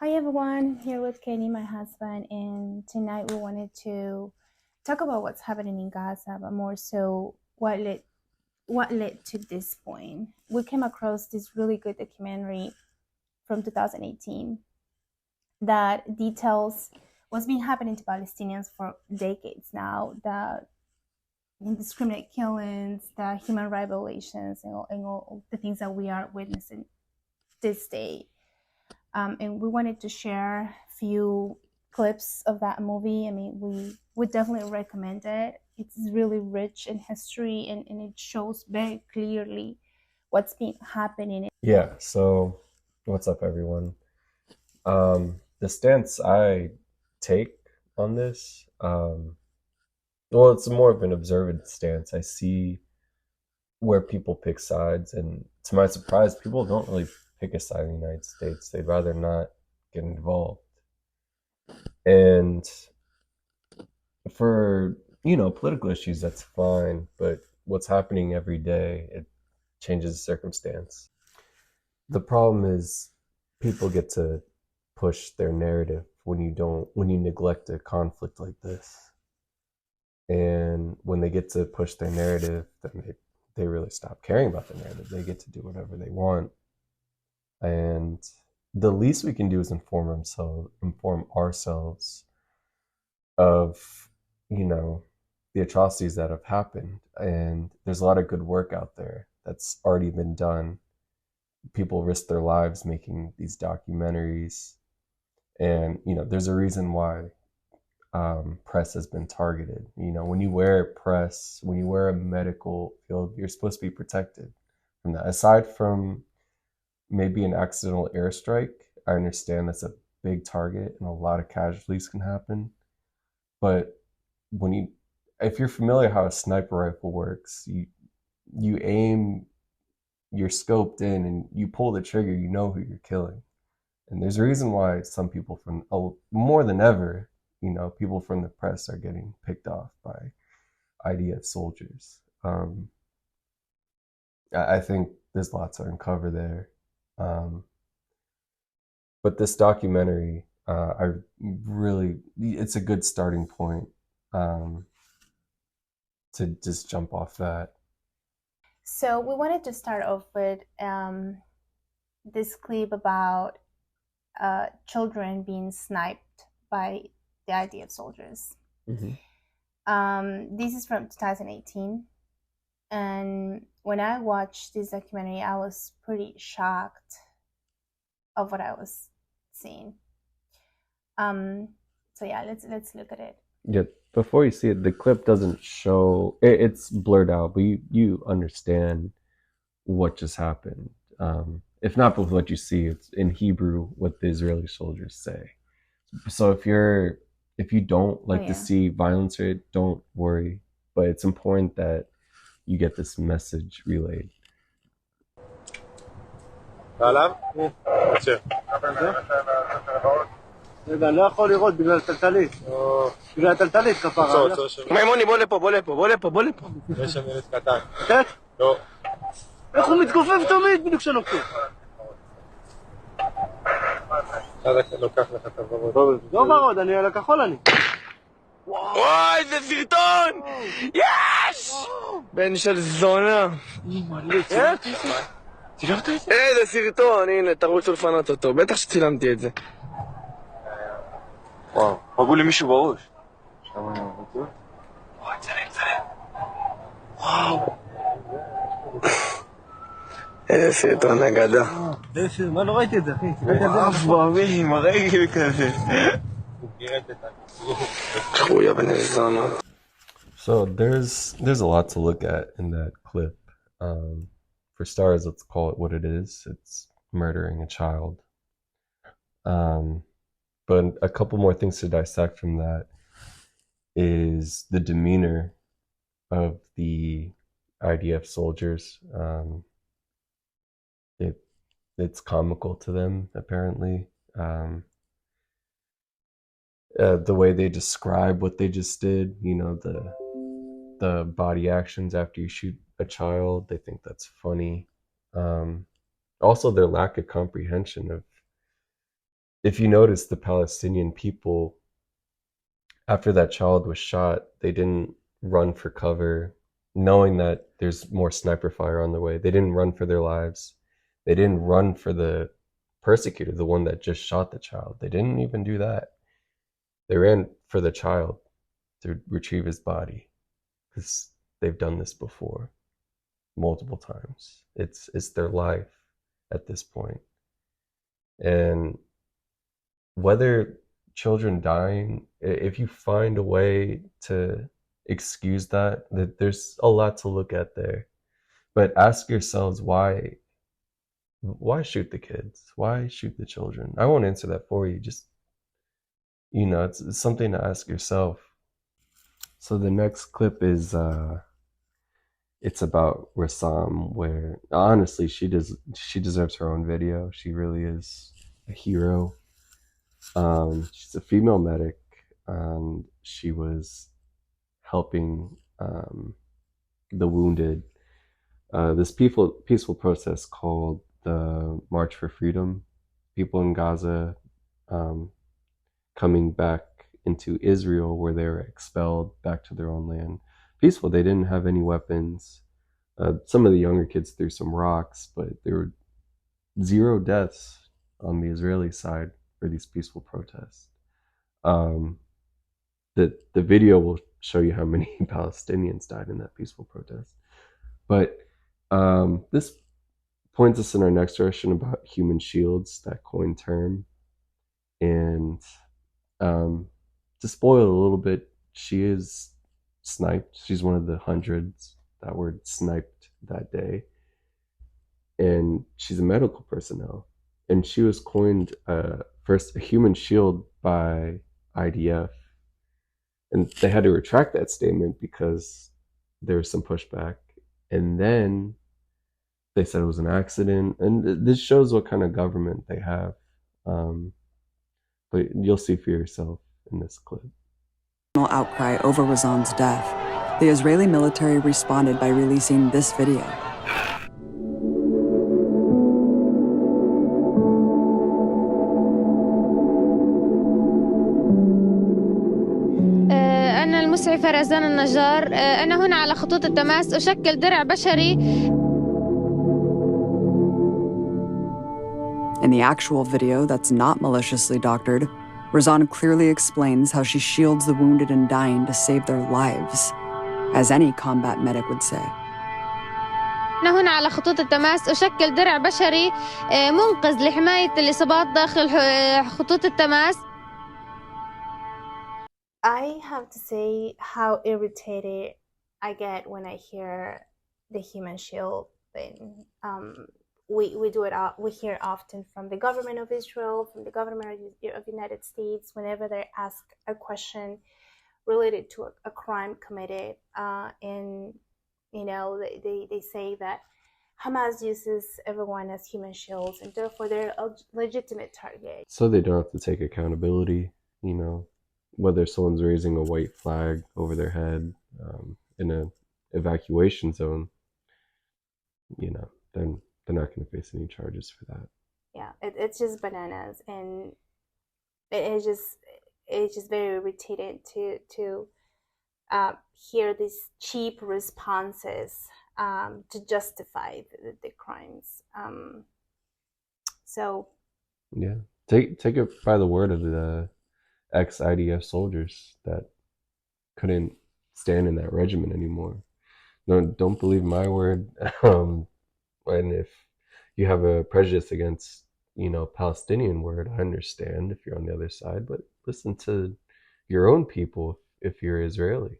Hi everyone, here with Katie, my husband, and tonight we wanted to talk about what's happening in Gaza, but more so what led to this point. We came across this really good documentary from 2018 that details what's been happening to Palestinians for decades now, the indiscriminate killings, the human rights violations, and all the things that we are witnessing this day. And we wanted to share a few clips of that movie. I mean, we would definitely recommend it. It's really rich in history and it shows very clearly what's been happening. Yeah, so what's up, everyone? The stance I take on this, well, it's more of an observant stance. I see where people pick sides, and to my surprise, people don't really pick a side in the United States. They'd rather not get involved. And for, political issues, that's fine, but what's happening every day, it changes the circumstance. The problem is people get to push their narrative when you neglect a conflict like this. And when they get to push their narrative, then they really stop caring about the narrative. They get to do whatever they want. And the least we can do is inform ourselves of, the atrocities that have happened. And there's a lot of good work out there that's already been done. People risk their lives making these documentaries, and there's a reason why press has been targeted. When you wear a medical field, you're supposed to be protected from that. Aside from maybe an accidental airstrike, I understand that's a big target and a lot of casualties can happen. But if you're familiar how a sniper rifle works, you aim, you're scoped in, and you pull the trigger, you know who you're killing. And there's a reason why some people more than ever, people from the press are getting picked off by IDF soldiers. I think there's lots to uncover there. But this documentary, it's a good starting point to just jump off that. So we wanted to start off with this clip about children being sniped by the IDF soldiers. Mm-hmm. This is from 2018. And when I watched this documentary, I was pretty shocked of what I was seeing. So yeah, let's look at it. Yeah, before you see it, the clip doesn't show. It's blurred out, but you understand what just happened. If not with what you see, it's in Hebrew what the Israeli soldiers say. So if you don't like to see violence, don't worry. But it's important that you get this message relayed. רגע, אני לא יכול לראות בגלל טלטלית. בגלל הטלטלית כפרה. מימוני, בוא לפה, בוא לפה, בוא לפה, בוא לפה. יש שם ילד קטן. לתת? לא. איך הוא מתכופף תמיד בדיוק שנוקטו? אתה לוקח לך את הוורוד. לא ורוד, אני על הכחול אני. וואי, זה סרטון! יש! בן של זונה. צילמת את זה? איזה סרטון, הנה, תרוצו לפנות אותו. בטח שצילמתי את זה. וואו, פגעו לי מישהו בראש. וואי, צלם. וואו. איזה סרטון אגדה. מה, לא ראיתי את זה, אחי? וואו, באמי, עם הרגל כזה. חויה בן זונה. So there's a lot to look at in that clip. For starters, let's call it what it is. It's murdering a child. But a couple more things to dissect from that is the demeanor of the IDF soldiers. It's comical to them, apparently. The way they describe what they just did, the body actions after you shoot a child, they think that's funny. Also, their lack of comprehension of if you notice, the Palestinian people, after that child was shot, they didn't run for cover, knowing that there's more sniper fire on the way. They didn't run for their lives. They didn't run for the persecutor, the one that just shot the child. They didn't even do that. They ran for the child to retrieve his body, because they've done this before multiple times. It's their life at this point. And whether children dying, if you find a way to excuse that, there's a lot to look at there. But ask yourselves, why shoot the kids? Why shoot the children? I won't answer that for you. Just, it's something to ask yourself. So the next clip is it's about Rassam, where honestly she deserves her own video. She really is a hero. She's a female medic, and she was helping the wounded. This peaceful protest called the March for Freedom. People in Gaza coming back into Israel, where they were expelled back to their own land. Peaceful. They didn't have any weapons. Some of the younger kids threw some rocks, but there were 0 deaths on the Israeli side for these peaceful protests. The video will show you how many Palestinians died in that peaceful protest. But this points us in our next direction about human shields, that coined term. And to spoil it a little bit, she is sniped. She's one of the hundreds that were sniped that day. And she's a medical personnel. And she was coined first a human shield by IDF. And they had to retract that statement because there was some pushback. And then they said it was an accident. And this shows what kind of government they have. But you'll see for yourself in this clip. Outcry over Razzam's death, the Israeli military responded by releasing this video. أنا المسعفة رزان النجار. أنا هنا على خطوط التماس أشكل درع بشري. In the actual video that's not maliciously doctored, Razzan clearly explains how she shields the wounded and dying to save their lives, as any combat medic would say. أنا هنا على خطوط التماس أشكل درع بشري منقذ لحماية الإصابات داخل خطوط التماس. I have to say how irritated I get when I hear the human shield thing. We do it. We hear often from the government of Israel, from the government of the United States, whenever they ask a question related to a crime committed, and they say that Hamas uses everyone as human shields, and therefore they're a legitimate target. So they don't have to take accountability, whether someone's raising a white flag over their head in an evacuation zone, then they're not going to face any charges for that. Yeah, it's just bananas, and it's just very irritating to hear these cheap responses to justify the crimes. So yeah, take it by the word of the ex-IDF soldiers that couldn't stand in that regiment anymore. No, don't believe my word. And if you have a prejudice against, Palestinian word, I understand if you're on the other side, but listen to your own people if you're Israeli.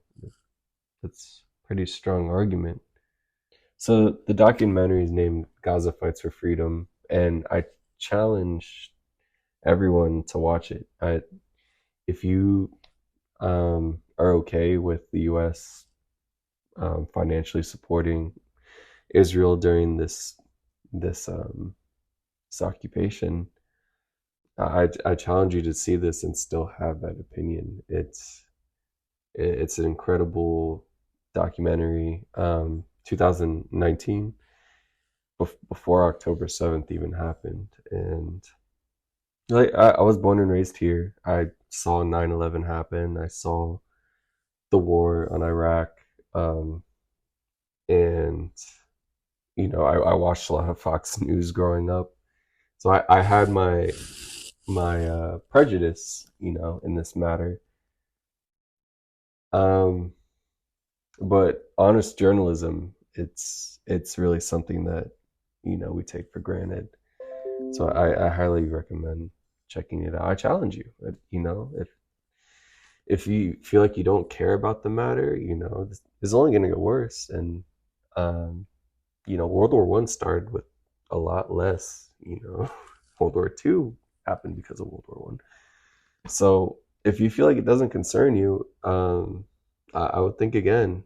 That's a pretty strong argument. So the documentary is named Gaza Fights for Freedom, and I challenge everyone to watch it. If you are okay with the U.S. Financially supporting Israel during this occupation, I challenge you to see this and still have that opinion. It's an incredible documentary. 2019, before October 7th even happened, and Like I was born and raised here. I saw 9/11 happen. I saw the war on Iraq, and I watched a lot of Fox News growing up. So I had my prejudice, in this matter. But honest journalism, it's really something that we take for granted. So I highly recommend checking it out. I challenge you, if you feel like you don't care about the matter, this is only going to get worse. And World War One started with a lot less. World War Two happened because of World War One. So if you feel like it doesn't concern you, I would think again.